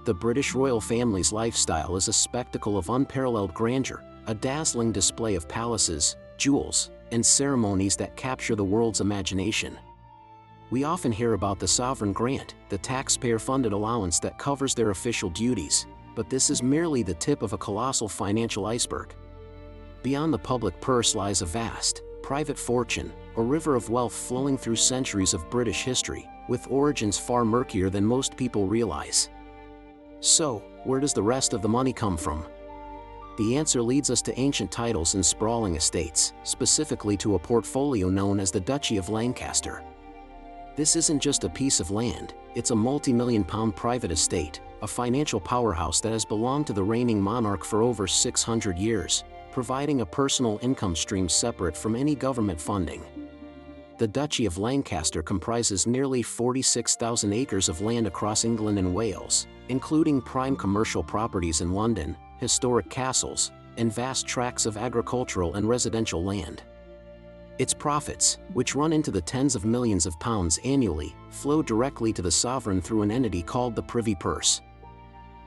The British royal family's lifestyle is a spectacle of unparalleled grandeur, a dazzling display of palaces, jewels, and ceremonies that capture the world's imagination. We often hear about the sovereign grant, the taxpayer-funded allowance that covers their official duties, but this is merely the tip of a colossal financial iceberg. Beyond the public purse lies a vast, private fortune, a river of wealth flowing through centuries of British history, with origins far murkier than most people realize. So, where does the rest of the money come from? The answer leads us to ancient titles and sprawling estates, specifically to a portfolio known as the Duchy of Lancaster. This isn't just a piece of land, it's a multi-million-pound private estate, a financial powerhouse that has belonged to the reigning monarch for over 600 years, providing a personal income stream separate from any government funding. The Duchy of Lancaster comprises nearly 46,000 acres of land across England and Wales, including prime commercial properties in London, historic castles, and vast tracts of agricultural and residential land. Its profits, which run into the tens of millions of pounds annually, flow directly to the sovereign through an entity called the Privy Purse.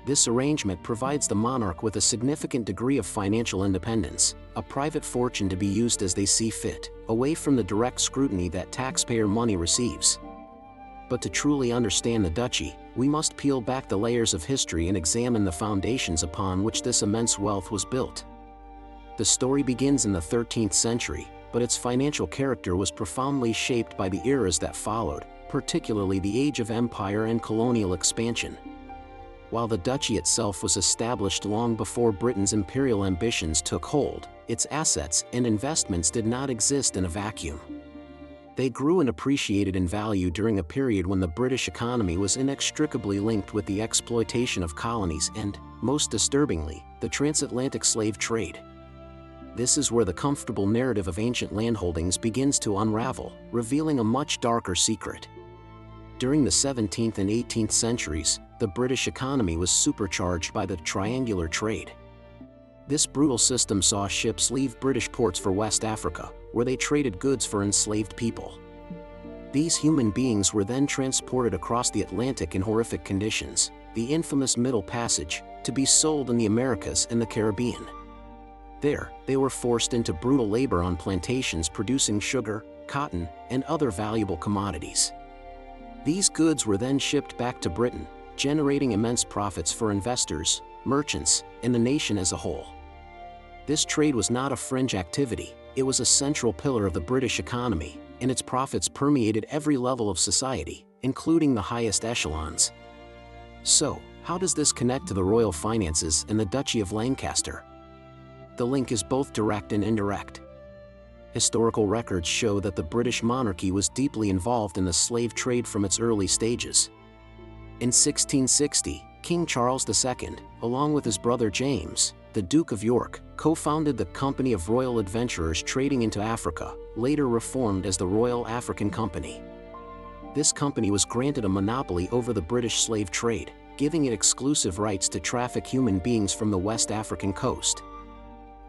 This arrangement provides the monarch with a significant degree of financial independence, a private fortune to be used as they see fit, away from the direct scrutiny that taxpayer money receives. But to truly understand the duchy, we must peel back the layers of history and examine the foundations upon which this immense wealth was built. The story begins in the 13th century, but its financial character was profoundly shaped by the eras that followed, particularly the Age of Empire and colonial expansion. While the duchy itself was established long before Britain's imperial ambitions took hold, its assets and investments did not exist in a vacuum. They grew and appreciated in value during a period when the British economy was inextricably linked with the exploitation of colonies and, most disturbingly, the transatlantic slave trade. This is where the comfortable narrative of ancient landholdings begins to unravel, revealing a much darker secret. During the 17th and 18th centuries, the British economy was supercharged by the triangular trade. This brutal system saw ships leave British ports for West Africa, where they traded goods for enslaved people. These human beings were then transported across the Atlantic in horrific conditions, the infamous Middle Passage, to be sold in the Americas and the Caribbean. There, they were forced into brutal labor on plantations producing sugar, cotton, and other valuable commodities. These goods were then shipped back to Britain, generating immense profits for investors, merchants, and the nation as a whole. This trade was not a fringe activity, it was a central pillar of the British economy, and its profits permeated every level of society, including the highest echelons. So, how does this connect to the royal finances and the Duchy of Lancaster? The link is both direct and indirect. Historical records show that the British monarchy was deeply involved in the slave trade from its early stages. In 1660, King Charles II, along with his brother James, the Duke of York, co-founded the Company of Royal Adventurers trading into Africa, later reformed as the Royal African Company. This company was granted a monopoly over the British slave trade, giving it exclusive rights to traffic human beings from the West African coast.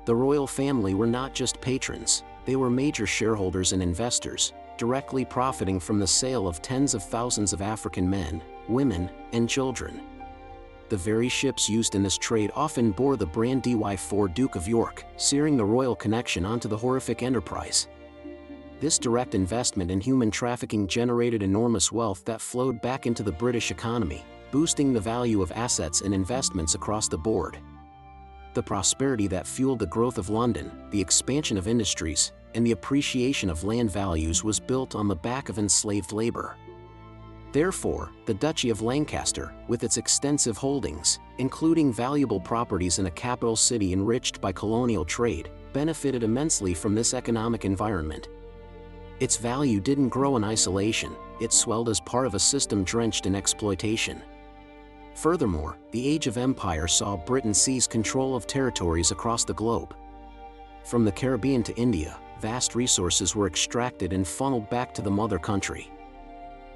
The royal family were not just patrons, they were major shareholders and investors, directly profiting from the sale of tens of thousands of African men, women, and children. The very ships used in this trade often bore the brand DY4 Duke of York, searing the royal connection onto the horrific enterprise. This direct investment in human trafficking generated enormous wealth that flowed back into the British economy, boosting the value of assets and investments across the board. The prosperity that fueled the growth of London, the expansion of industries, and the appreciation of land values was built on the back of enslaved labor. Therefore, the Duchy of Lancaster, with its extensive holdings, including valuable properties in a capital city enriched by colonial trade, benefited immensely from this economic environment. Its value didn't grow in isolation, it swelled as part of a system drenched in exploitation. Furthermore, the Age of Empire saw Britain seize control of territories across the globe. From the Caribbean to India, vast resources were extracted and funneled back to the mother country.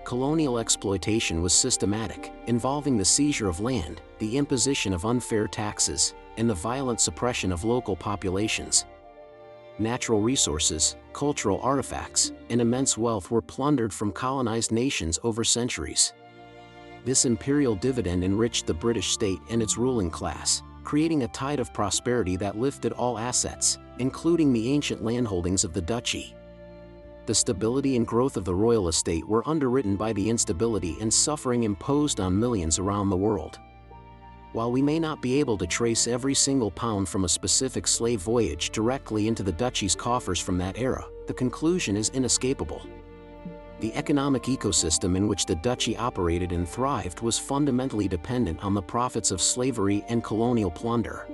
Colonial exploitation was systematic, involving the seizure of land, the imposition of unfair taxes, and the violent suppression of local populations. Natural resources, cultural artifacts, and immense wealth were plundered from colonized nations over centuries. This imperial dividend enriched the British state and its ruling class, creating a tide of prosperity that lifted all assets, including the ancient landholdings of the duchy. The stability and growth of the royal estate were underwritten by the instability and suffering imposed on millions around the world. While we may not be able to trace every single pound from a specific slave voyage directly into the duchy's coffers from that era, the conclusion is inescapable. The economic ecosystem in which the duchy operated and thrived was fundamentally dependent on the profits of slavery and colonial plunder.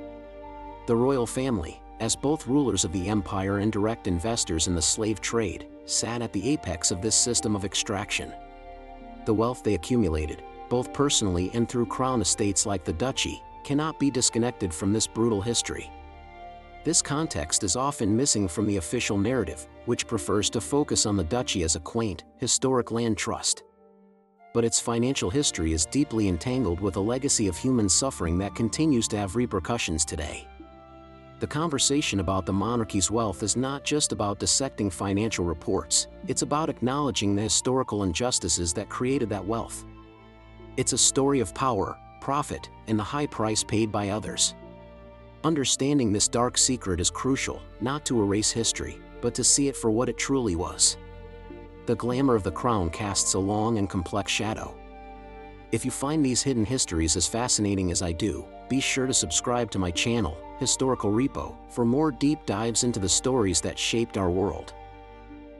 The royal family, as both rulers of the empire and direct investors in the slave trade, sat at the apex of this system of extraction. The wealth they accumulated, both personally and through crown estates like the duchy, cannot be disconnected from this brutal history. This context is often missing from the official narrative, which prefers to focus on the duchy as a quaint, historic land trust. But its financial history is deeply entangled with a legacy of human suffering that continues to have repercussions today. The conversation about the monarchy's wealth is not just about dissecting financial reports, it's about acknowledging the historical injustices that created that wealth. It's a story of power, profit, and the high price paid by others. Understanding this dark secret is crucial, not to erase history, but to see it for what it truly was. The glamour of the crown casts a long and complex shadow. If you find these hidden histories as fascinating as I do, be sure to subscribe to my channel, Historical Repo, for more deep dives into the stories that shaped our world.